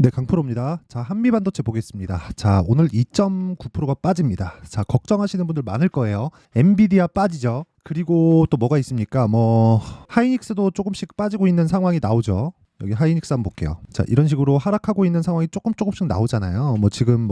네, 강프로입니다. 자, 한미반도체 보겠습니다. 자, 오늘 2.9%가 빠집니다. 자, 걱정하시는 분들 많을 거예요. 엔비디아 빠지죠. 그리고 또 뭐가 있습니까? 하이닉스도 조금씩 빠지고 있는 상황이 나오죠. 여기 하이닉스 한번 볼게요. 자, 이런 식으로 하락하고 있는 상황이 조금씩 나오잖아요. 지금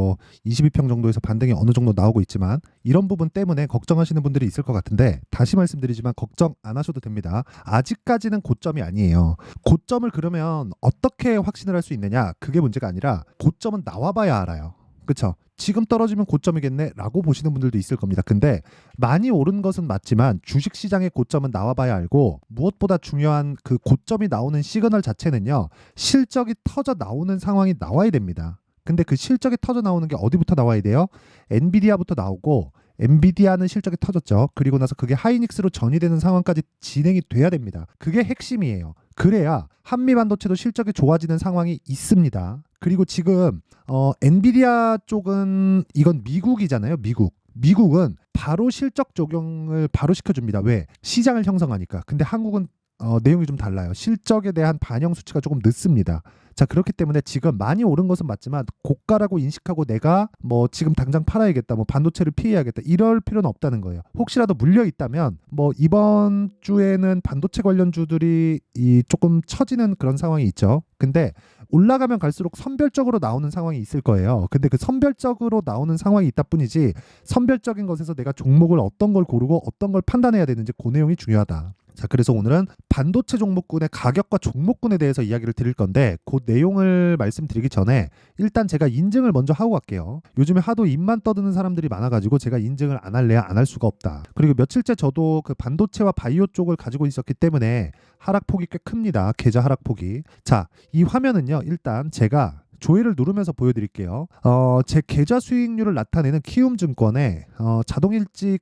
22평 정도에서 반등이 어느 정도 나오고 있지만 이런 부분 때문에 걱정하시는 분들이 있을 것 같은데 다시 말씀드리지만 걱정 안 하셔도 됩니다. 아직까지는 고점이 아니에요. 고점을 그러면 어떻게 확신을 할 수 있느냐? 그게 문제가 아니라 고점은 나와봐야 알아요. 그쵸? 지금 떨어지면 고점이겠네 라고 보시는 분들도 있을 겁니다. 근데 많이 오른 것은 맞지만 주식시장의 고점은 나와봐야 알고, 무엇보다 중요한 그 고점이 나오는 시그널 자체는요, 실적이 터져 나오는 상황이 나와야 됩니다. 근데 그 실적이 터져 나오는 게 어디부터 나와야 돼요? 엔비디아부터 나오고, 엔비디아는 실적이 터졌죠. 그리고 나서 그게 하이닉스로 전이되는 상황까지 진행이 돼야 됩니다. 그게 핵심이에요. 그래야 한미반도체도 실적이 좋아지는 상황이 있습니다. 그리고 지금 엔비디아 쪽은 이건 미국이잖아요. 미국은 바로 실적 적용을 바로 시켜줍니다. 왜? 시장을 형성하니까. 근데 한국은 내용이 좀 달라요. 실적에 대한 반영 수치가 조금 늦습니다. 자, 그렇기 때문에 지금 많이 오른 것은 맞지만 고가라고 인식하고 내가 지금 당장 팔아야겠다, 반도체를 피해야겠다, 이럴 필요는 없다는 거예요. 혹시라도 물려 있다면 이번 주에는 반도체 관련주들이 조금 처지는 그런 상황이 있죠. 근데 올라가면 갈수록 선별적으로 나오는 상황이 있을 거예요. 근데 그 선별적으로 나오는 상황이 있다 뿐이지, 선별적인 것에서 내가 종목을 어떤 걸 고르고 어떤 걸 판단해야 되는지 그 내용이 중요하다. 자, 그래서 오늘은 반도체 종목군의 가격과 종목군에 대해서 이야기를 드릴 건데, 그 내용을 말씀드리기 전에 일단 제가 인증을 먼저 하고 갈게요. 요즘에 하도 입만 떠드는 사람들이 많아가지고 제가 인증을 안 할래야 안 할 수가 없다. 그리고 며칠째 저도 그 반도체와 바이오 쪽을 가지고 있었기 때문에 하락폭이 꽤 큽니다. 계좌 하락폭이. 자, 이 화면은요, 일단 제가 조회를 누르면서 보여드릴게요. 제 계좌 수익률을 나타내는 키움증권의 자동일지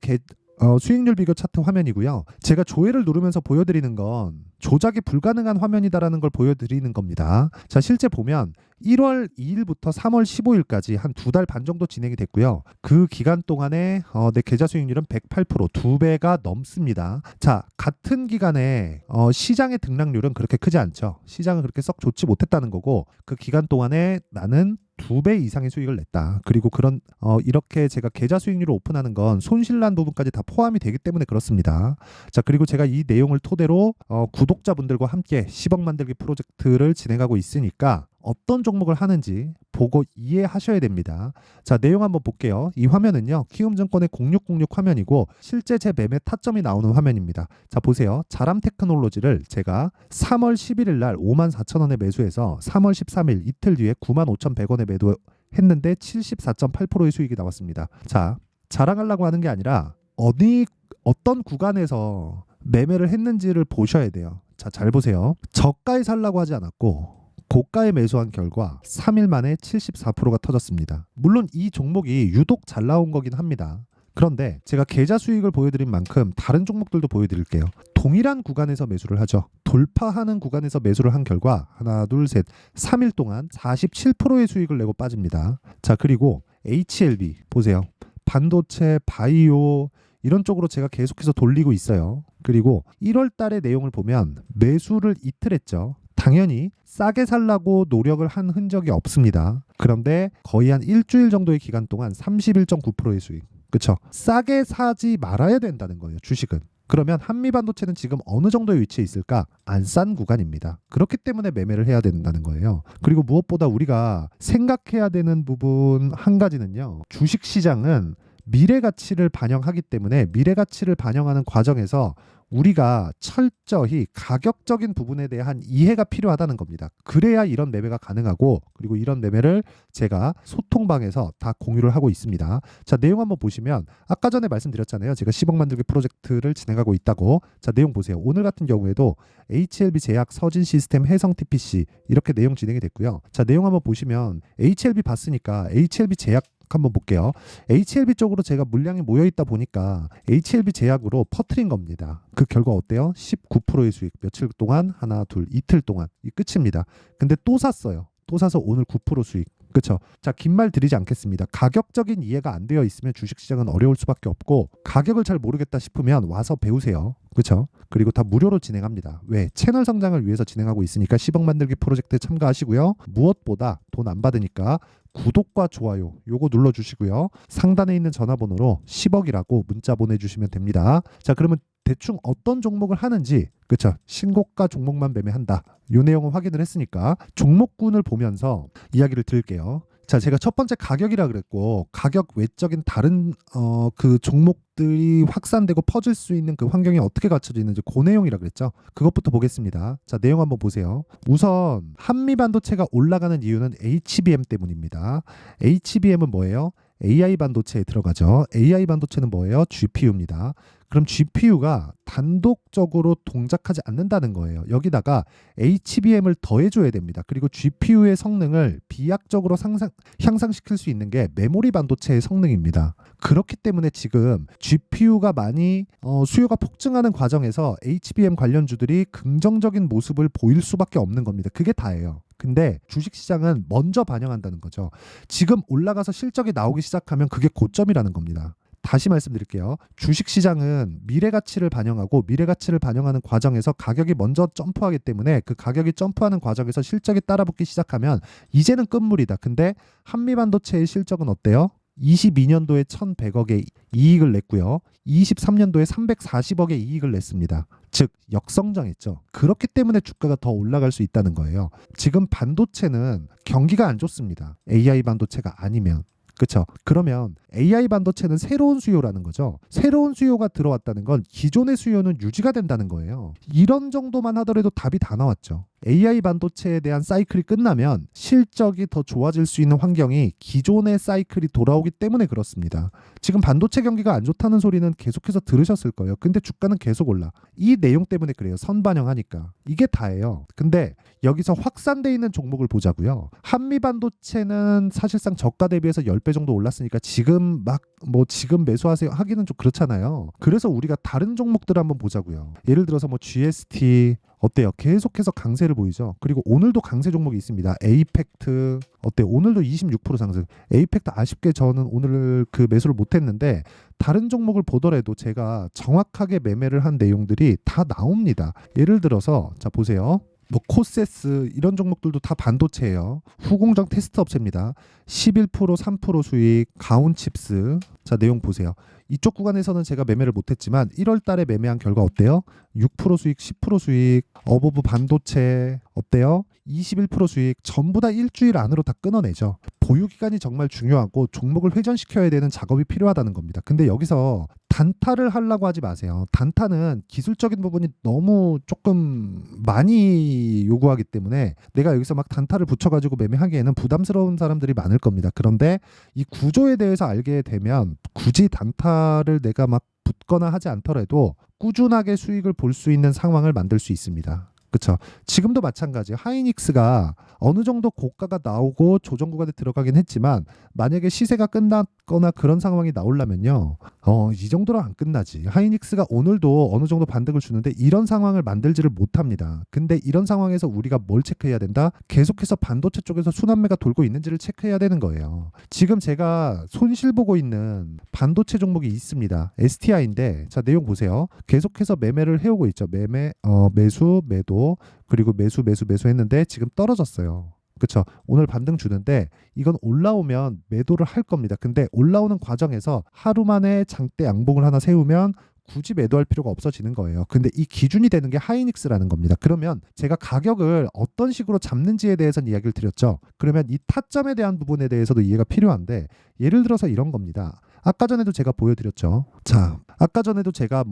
수익률 비교 차트 화면이고요. 제가 조회를 누르면서 보여드리는 건 조작이 불가능한 화면이다라는 걸 보여드리는 겁니다. 자, 실제 보면 1월 2일부터 3월 15일까지 한 2달 반 정도 진행이 됐고요. 그 기간 동안에 내 계좌 수익률은 108%, 2배가 넘습니다. 자, 같은 기간에 시장의 등락률은 그렇게 크지 않죠. 시장은 그렇게 썩 좋지 못했다는 거고, 그 기간 동안에 나는 2배 이상의 수익을 냈다. 그리고 이렇게 제가 계좌 수익률을 오픈하는 건 손실난 부분까지 다 포함이 되기 때문에 그렇습니다. 자, 그리고 제가 이 내용을 토대로 구독자분들과 함께 10억 만들기 프로젝트를 진행하고 있으니까 어떤 종목을 하는지 보고 이해하셔야 됩니다. 자, 내용 한번 볼게요. 이 화면은요, 키움증권의 0606 화면이고 실제 제 매매 타점이 나오는 화면입니다. 자, 보세요. 자람테크놀로지를 제가 3월 11일 날 54,000원에 매수해서 3월 13일 이틀 뒤에 95,100원에 매도했는데 74.8%의 수익이 나왔습니다. 자, 자랑하려고 하는 게 아니라 어떤 구간에서 매매를 했는지를 보셔야 돼요. 자, 잘 보세요. 저가에 살라고 하지 않았고 고가에 매수한 결과 3일 만에 74%가 터졌습니다. 물론 이 종목이 유독 잘 나온 거긴 합니다. 그런데 제가 계좌 수익을 보여드린 만큼 다른 종목들도 보여드릴게요. 동일한 구간에서 매수를 하죠. 돌파하는 구간에서 매수를 한 결과 하나, 둘, 셋, 3일 동안 47%의 수익을 내고 빠집니다. 자, 그리고 HLB 보세요. 반도체, 바이오 이런 쪽으로 제가 계속해서 돌리고 있어요. 그리고 1월 달의 내용을 보면 매수를 이틀 했죠. 당연히 싸게 살라고 노력을 한 흔적이 없습니다. 그런데 거의 한 일주일 정도의 기간 동안 31.9%의 수익. 그쵸? 싸게 사지 말아야 된다는 거예요, 주식은. 그러면 한미반도체는 지금 어느 정도의 위치에 있을까? 안 싼 구간입니다. 그렇기 때문에 매매를 해야 된다는 거예요. 그리고 무엇보다 우리가 생각해야 되는 부분 한 가지는요, 주식시장은 미래 가치를 반영하기 때문에 미래 가치를 반영하는 과정에서 우리가 철저히 가격적인 부분에 대한 이해가 필요하다는 겁니다. 그래야 이런 매매가 가능하고, 그리고 이런 매매를 제가 소통방에서 다 공유를 하고 있습니다. 자, 내용 한번 보시면 아까 전에 말씀드렸잖아요. 제가 10억 만들기 프로젝트를 진행하고 있다고. 자, 내용 보세요. 오늘 같은 경우에도 HLB 제약, 서진 시스템, 해성 TPC 이렇게 내용 진행이 됐고요. 자, 내용 한번 보시면 HLB 봤으니까 HLB 제약 한번 볼게요. HLB 쪽으로 제가 물량이 모여있다 보니까 HLB 제약으로 퍼트린 겁니다. 그 결과 어때요? 19%의 수익. 며칠 동안? 하나, 둘, 이틀 동안. 이 끝입니다. 근데 또 샀어요. 또 사서 오늘 9% 수익. 그렇죠. 자, 긴 말 드리지 않겠습니다. 가격적인 이해가 안 되어 있으면 주식시장은 어려울 수밖에 없고 가격을 잘 모르겠다 싶으면 와서 배우세요. 그렇죠? 그리고 다 무료로 진행합니다. 왜? 채널 성장을 위해서 진행하고 있으니까 10억 만들기 프로젝트에 참가하시고요. 무엇보다 돈 안 받으니까 구독과 좋아요 요거 눌러주시고요. 상단에 있는 전화번호로 10억이라고 문자 보내주시면 됩니다. 자, 그러면 대충 어떤 종목을 하는지, 그쵸, 신고가 종목만 매매한다, 요 내용은 확인을 했으니까 종목군을 보면서 이야기를 드릴게요. 자, 제가 첫 번째 가격이라 그랬고, 가격 외적인 다른 그 종목들이 확산되고 퍼질 수 있는 그 환경이 어떻게 갖춰져 있는지 그 내용이라 그랬죠. 그것부터 보겠습니다. 자, 내용 한번 보세요. 우선 한미반도체가 올라가는 이유는 HBM 때문입니다. HBM은 뭐예요? AI 반도체에 들어가죠. AI 반도체는 뭐예요? GPU입니다. 그럼 GPU가 단독적으로 동작하지 않는다는 거예요. 여기다가 HBM을 더해줘야 됩니다. 그리고 GPU의 성능을 비약적으로 향상시킬 수 있는 게 메모리 반도체의 성능입니다. 그렇기 때문에 지금 GPU가 많이 수요가 폭증하는 과정에서 HBM 관련주들이 긍정적인 모습을 보일 수밖에 없는 겁니다. 그게 다예요. 근데 주식시장은 먼저 반영한다는 거죠. 지금 올라가서 실적이 나오기 시작하면 그게 고점이라는 겁니다. 다시 말씀드릴게요. 주식시장은 미래가치를 반영하고 미래가치를 반영하는 과정에서 가격이 먼저 점프하기 때문에 그 가격이 점프하는 과정에서 실적이 따라붙기 시작하면 이제는 끝물이다. 근데 한미반도체의 실적은 어때요? 22년도에 1,100억의 이익을 냈고요. 23년도에 340억의 이익을 냈습니다. 즉 역성장했죠. 그렇기 때문에 주가가 더 올라갈 수 있다는 거예요. 지금 반도체는 경기가 안 좋습니다. AI 반도체가 아니면. 그렇죠. 그러면 AI 반도체는 새로운 수요라는 거죠. 새로운 수요가 들어왔다는 건 기존의 수요는 유지가 된다는 거예요. 이런 정도만 하더라도 답이 다 나왔죠. AI 반도체에 대한 사이클이 끝나면 실적이 더 좋아질 수 있는 환경이 기존의 사이클이 돌아오기 때문에 그렇습니다. 지금 반도체 경기가 안 좋다는 소리는 계속해서 들으셨을 거예요. 근데 주가는 계속 올라. 이 내용 때문에 그래요. 선반영하니까. 이게 다예요. 근데 여기서 확산돼 있는 종목을 보자고요. 한미 반도체는 사실상 저가 대비해서 10배 정도 올랐으니까 지금 지금 매수하세요 하기는 좀 그렇잖아요. 그래서 우리가 다른 종목들을 한번 보자고요. 예를 들어서 GST 어때요? 계속해서 강세를 보이죠. 그리고 오늘도 강세 종목이 있습니다. 에이펙트 어때요? 오늘도 26% 상승. 에이펙트 아쉽게 저는 오늘 그 매수를 못했는데 다른 종목을 보더라도 제가 정확하게 매매를 한 내용들이 다 나옵니다. 예를 들어서 자 보세요. 코세스 이런 종목들도 다 반도체예요. 후공정 테스트 업체입니다. 11% 3% 수익 가온칩스. 자 내용 보세요. 이쪽 구간에서는 제가 매매를 못했지만 1월 달에 매매한 결과 어때요? 6% 수익 10% 수익. 어버브 반도체 어때요? 21% 수익. 전부 다 일주일 안으로 다 끊어내죠. 보유기간이 정말 중요하고 종목을 회전시켜야 되는 작업이 필요하다는 겁니다. 근데 여기서 단타를 하려고 하지 마세요. 단타는 기술적인 부분이 너무 조금 많이 요구하기 때문에 내가 여기서 막 단타를 붙여가지고 매매하기에는 부담스러운 사람들이 많을 겁니다. 그런데 이 구조에 대해서 알게 되면 굳이 단타를 내가 막 붙거나 하지 않더라도 꾸준하게 수익을 볼 수 있는 상황을 만들 수 있습니다. 그렇죠. 지금도 마찬가지. 하이닉스가 어느 정도 고가가 나오고 조정 구간에 들어가긴 했지만 만약에 시세가 끝났거나 그런 상황이 나오려면요. 이 정도로 안 끝나지. 하이닉스가 오늘도 어느 정도 반등을 주는데 이런 상황을 만들지를 못합니다. 근데 이런 상황에서 우리가 뭘 체크해야 된다? 계속해서 반도체 쪽에서 순환매가 돌고 있는지를 체크해야 되는 거예요. 지금 제가 손실 보고 있는 반도체 종목이 있습니다. STI인데 자 내용 보세요. 계속해서 매매를 해오고 있죠. 매수, 매도 그리고 매수 했는데 지금 떨어졌어요. 그렇죠. 오늘 반등 주는데 이건 올라오면 매도를 할 겁니다. 근데 올라오는 과정에서 하루 만에 장대 양봉을 하나 세우면 굳이 매도할 필요가 없어지는 거예요. 근데 이 기준이 되는 게 하이닉스라는 겁니다. 그러면 제가 가격을 어떤 식으로 잡는지에 대해서는 이야기를 드렸죠. 그러면 이 타점에 대한 부분에 대해서도 이해가 필요한데 예를 들어서 이런 겁니다. 아까 전에도 제가 보여드렸죠. 자, 아까 전에도 제가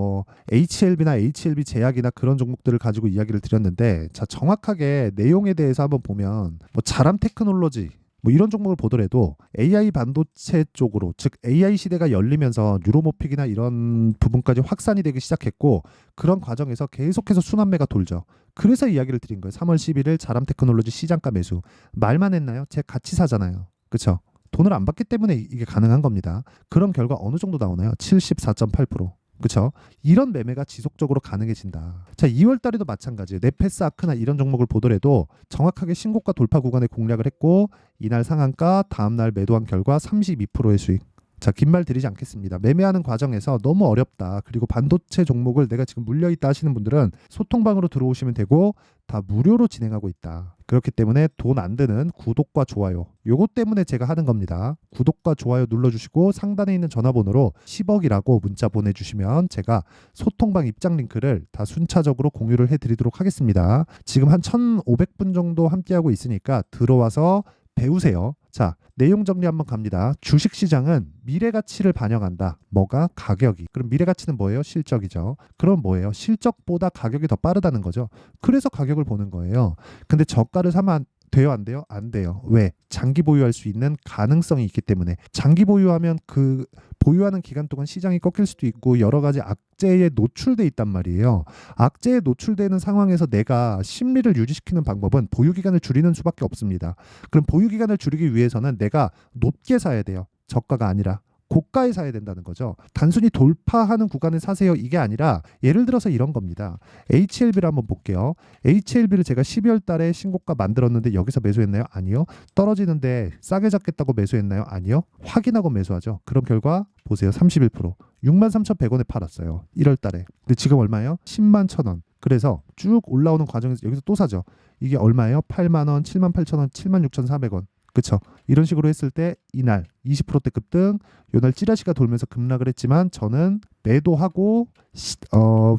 HLB나 HLB 제약이나 그런 종목들을 가지고 이야기를 드렸는데 자 정확하게 내용에 대해서 한번 보면 자람 테크놀로지 이런 종목을 보더라도 AI 반도체 쪽으로 즉 AI 시대가 열리면서 뉴로모픽이나 이런 부분까지 확산이 되기 시작했고 그런 과정에서 계속해서 순환매가 돌죠. 그래서 이야기를 드린 거예요. 3월 11일 자람 테크놀로지 시장가 매수. 말만 했나요? 제가 같이 사잖아요. 그렇죠? 돈을 안 받기 때문에 이게 가능한 겁니다. 그런 결과 어느 정도 나오나요? 74.8%. 그쵸? 이런 매매가 지속적으로 가능해진다. 자, 2월 달에도 마찬가지예요. 네페스 아크나 이런 종목을 보더라도 정확하게 신고가 돌파 구간에 공략을 했고 이날 상한가 다음날 매도한 결과 32%의 수익. 자, 긴 말 드리지 않겠습니다. 매매하는 과정에서 너무 어렵다. 그리고 반도체 종목을 내가 지금 물려있다 하시는 분들은 소통방으로 들어오시면 되고 다 무료로 진행하고 있다. 그렇기 때문에 돈 안 드는 구독과 좋아요. 요거 때문에 제가 하는 겁니다. 구독과 좋아요 눌러주시고 상단에 있는 전화번호로 10억이라고 문자 보내주시면 제가 소통방 입장 링크를 다 순차적으로 공유를 해드리도록 하겠습니다. 지금 한 1,500분 정도 함께하고 있으니까 들어와서 배우세요. 자, 내용 정리 한번 갑니다. 주식시장은 미래 가치를 반영한다. 뭐가? 가격이. 그럼 미래 가치는 뭐예요? 실적이죠. 그럼 뭐예요? 실적보다 가격이 더 빠르다는 거죠. 그래서 가격을 보는 거예요. 근데 저가를 사면 돼요? 안 돼요? 안 돼요. 왜? 장기 보유할 수 있는 가능성이 있기 때문에. 장기 보유하면 그 보유하는 기간 동안 시장이 꺾일 수도 있고 여러 가지 악재에 노출돼 있단 말이에요. 악재에 노출되는 상황에서 내가 심리를 유지시키는 방법은 보유 기간을 줄이는 수밖에 없습니다. 그럼 보유 기간을 줄이기 위해서는 내가 높게 사야 돼요. 저가가 아니라. 고가에 사야 된다는 거죠. 단순히 돌파하는 구간에 사세요 이게 아니라 예를 들어서 이런 겁니다. HLB를 한번 볼게요. HLB를 제가 12월 달에 신고가 만들었는데 여기서 매수했나요? 아니요. 떨어지는데 싸게 잡겠다고 매수했나요? 아니요. 확인하고 매수하죠. 그럼 결과 보세요. 31%. 63,100원에 팔았어요. 1월 달에. 근데 지금 얼마예요? 10만 1,000원. 그래서 쭉 올라오는 과정에서 여기서 또 사죠. 이게 얼마예요? 8만 원, 78,000원, 76,400원. 그쵸? 이런 식으로 했을 때 이날 20%대 급등, 요날 찌라시가 돌면서 급락을 했지만 저는 매도하고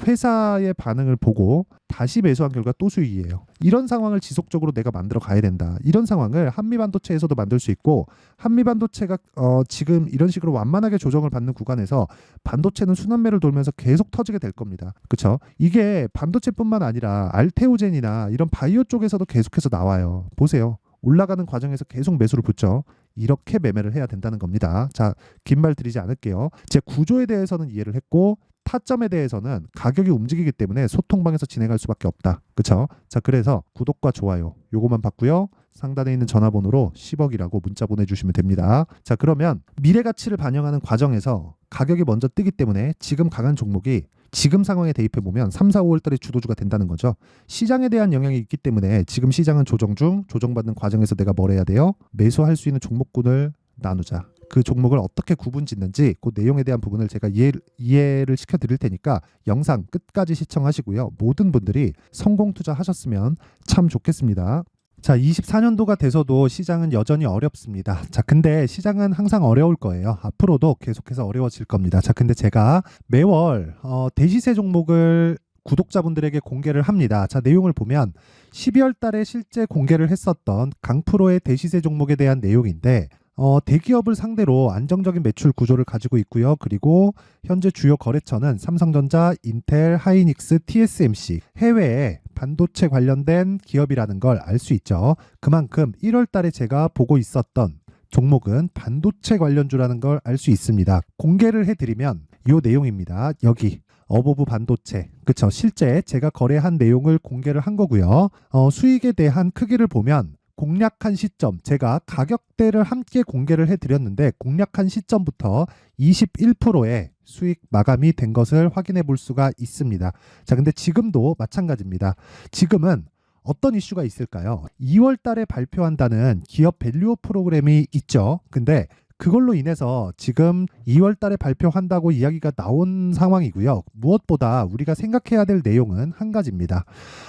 회사의 반응을 보고 다시 매수한 결과 또 수익이에요. 이런 상황을 지속적으로 내가 만들어 가야 된다. 이런 상황을 한미반도체에서도 만들 수 있고 한미반도체가 지금 이런 식으로 완만하게 조정을 받는 구간에서 반도체는 순환매를 돌면서 계속 터지게 될 겁니다. 그렇죠? 이게 반도체뿐만 아니라 알테오젠이나 이런 바이오 쪽에서도 계속해서 나와요. 보세요. 올라가는 과정에서 계속 매수를 붙죠. 이렇게 매매를 해야 된다는 겁니다. 자, 긴 말 드리지 않을게요. 제 구조에 대해서는 이해를 했고 타점에 대해서는 가격이 움직이기 때문에 소통방에서 진행할 수밖에 없다. 그렇죠? 자, 그래서 구독과 좋아요 요거만 받고요. 상단에 있는 전화번호로 10억이라고 문자 보내주시면 됩니다. 자, 그러면 미래 가치를 반영하는 과정에서 가격이 먼저 뜨기 때문에 지금 강한 종목이 지금 상황에 대입해 보면 3, 4, 5월 달에 주도주가 된다는 거죠. 시장에 대한 영향이 있기 때문에 지금 시장은 조정 중, 조정받는 과정에서 내가 뭘 해야 돼요? 매수할 수 있는 종목군을 나누자. 그 종목을 어떻게 구분 짓는지 그 내용에 대한 부분을 제가 이해를 시켜드릴 테니까 영상 끝까지 시청하시고요. 모든 분들이 성공 투자하셨으면 참 좋겠습니다. 자, 24년도가 돼서도 시장은 여전히 어렵습니다. 자, 근데 시장은 항상 어려울 거예요. 앞으로도 계속해서 어려워질 겁니다. 자, 근데 제가 매월 대시세 종목을 구독자분들에게 공개를 합니다. 자, 내용을 보면 12월 달에 실제 공개를 했었던 강프로의 대시세 종목에 대한 내용인데 대기업을 상대로 안정적인 매출 구조를 가지고 있고요. 그리고 현재 주요 거래처는 삼성전자, 인텔, 하이닉스, TSMC, 해외에 반도체 관련된 기업이라는 걸 알 수 있죠. 그만큼 1월 달에 제가 보고 있었던 종목은 반도체 관련주라는 걸 알 수 있습니다. 공개를 해드리면 이 내용입니다. 여기 어보브 반도체, 그쵸? 실제 제가 거래한 내용을 공개를 한 거고요. 수익에 대한 크기를 보면 공략한 시점, 제가 가격대를 함께 공개를 해드렸는데 공략한 시점부터 21%의 수익 마감이 된 것을 확인해 볼 수가 있습니다. 자, 근데 지금도 마찬가지입니다. 지금은 어떤 이슈가 있을까요? 2월 달에 발표한다는 기업 밸류업 프로그램이 있죠. 근데 그걸로 인해서 지금 2월 달에 발표한다고 이야기가 나온 상황이고요. 무엇보다 우리가 생각해야 될 내용은 한 가지입니다.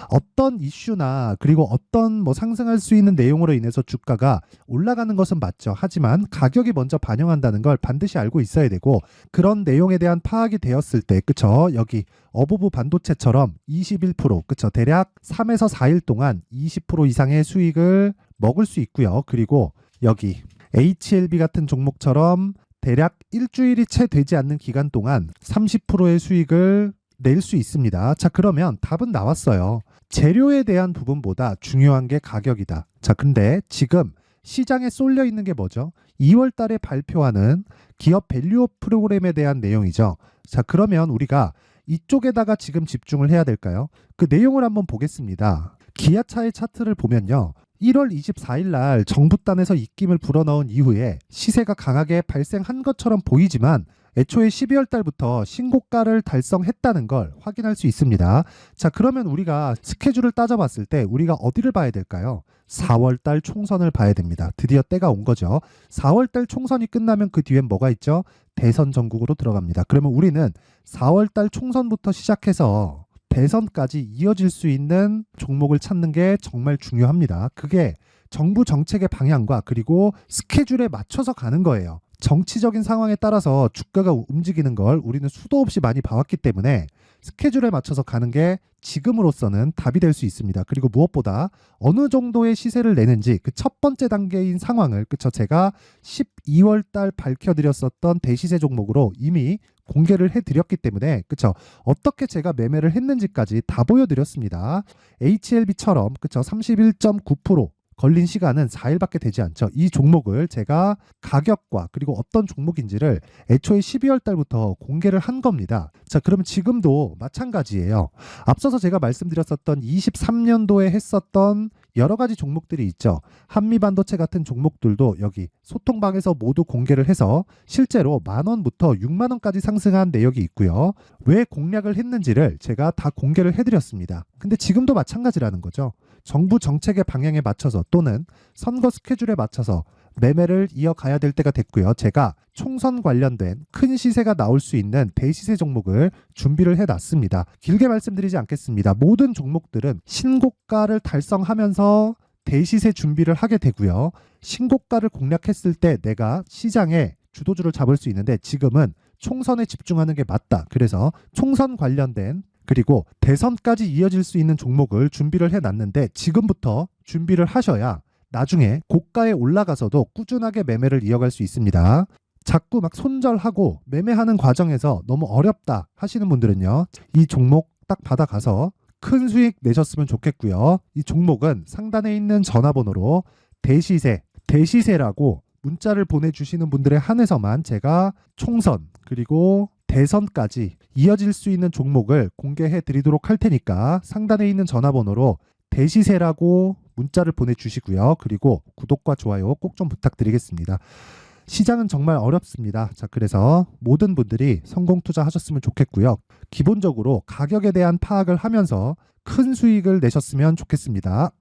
어떤 이슈나 그리고 어떤 상승할 수 있는 내용으로 인해서 주가가 올라가는 것은 맞죠. 하지만 가격이 먼저 반영한다는 걸 반드시 알고 있어야 되고 그런 내용에 대한 파악이 되었을 때 그쵸? 여기 어보브 반도체처럼 21% 그쵸? 대략 3에서 4일 동안 20% 이상의 수익을 먹을 수 있고요. 그리고 여기 HLB 같은 종목처럼 대략 일주일이 채 되지 않는 기간 동안 30%의 수익을 낼 수 있습니다. 자, 그러면 답은 나왔어요. 재료에 대한 부분보다 중요한 게 가격이다. 자, 근데 지금 시장에 쏠려 있는 게 뭐죠? 2월 달에 발표하는 기업 밸류업 프로그램에 대한 내용이죠. 자, 그러면 우리가 이쪽에다가 지금 집중을 해야 될까요? 그 내용을 한번 보겠습니다. 기아차의 차트를 보면요. 1월 24일 날 정부단에서 입김을 불어넣은 이후에 시세가 강하게 발생한 것처럼 보이지만 애초에 12월 달부터 신고가를 달성했다는 걸 확인할 수 있습니다. 자, 그러면 우리가 스케줄을 따져봤을 때 우리가 어디를 봐야 될까요? 4월 달 총선을 봐야 됩니다. 드디어 때가 온 거죠. 4월 달 총선이 끝나면 그 뒤엔 뭐가 있죠? 대선 전국으로 들어갑니다. 그러면 우리는 4월 달 총선부터 시작해서 대선까지 이어질 수 있는 종목을 찾는 게 정말 중요합니다. 그게 정부 정책의 방향과 그리고 스케줄에 맞춰서 가는 거예요. 정치적인 상황에 따라서 주가가 움직이는 걸 우리는 수도 없이 많이 봐왔기 때문에 스케줄에 맞춰서 가는 게 지금으로서는 답이 될 수 있습니다. 그리고 무엇보다 어느 정도의 시세를 내는지 그 첫 번째 단계인 상황을 제가 12월 달 밝혀드렸었던 대시세 종목으로 이미 공개를 해드렸기 때문에 어떻게 제가 매매를 했는지까지 다 보여드렸습니다. HLB처럼 31.9% 걸린 시간은 4일밖에 되지 않죠. 이 종목을 제가 가격과 그리고 어떤 종목인지를 애초에 12월 달부터 공개를 한 겁니다. 자, 그러면 지금도 마찬가지예요. 앞서서 제가 말씀드렸었던 23년도에 했었던 여러 가지 종목들이 있죠. 한미반도체 같은 종목들도 여기 소통방에서 모두 공개를 해서 실제로 10,000원부터 60,000원까지 상승한 내역이 있고요. 왜 공략을 했는지를 제가 다 공개를 해드렸습니다. 근데 지금도 마찬가지라는 거죠. 정부 정책의 방향에 맞춰서 또는 선거 스케줄에 맞춰서 매매를 이어가야 될 때가 됐고요. 제가 총선 관련된 큰 시세가 나올 수 있는 대시세 종목을 준비를 해놨습니다. 길게 말씀드리지 않겠습니다. 모든 종목들은 신고가를 달성하면서 대시세 준비를 하게 되고요. 신고가를 공략했을 때 내가 시장에 주도주를 잡을 수 있는데 지금은 총선에 집중하는 게 맞다. 그래서 총선 관련된 그리고 대선까지 이어질 수 있는 종목을 준비를 해놨는데 지금부터 준비를 하셔야 나중에 고가에 올라가서도 꾸준하게 매매를 이어갈 수 있습니다. 자꾸 막 손절하고 매매하는 과정에서 너무 어렵다 하시는 분들은요. 이 종목 딱 받아가서 큰 수익 내셨으면 좋겠고요. 이 종목은 상단에 있는 전화번호로 대시세라고 문자를 보내주시는 분들에 한해서만 제가 총선 그리고 대선까지 이어질 수 있는 종목을 공개해 드리도록 할 테니까 상단에 있는 전화번호로 대시세라고 문자를 보내주시고요. 그리고 구독과 좋아요 꼭 좀 부탁드리겠습니다. 시장은 정말 어렵습니다. 자, 그래서 모든 분들이 성공 투자하셨으면 좋겠고요. 기본적으로 가격에 대한 파악을 하면서 큰 수익을 내셨으면 좋겠습니다.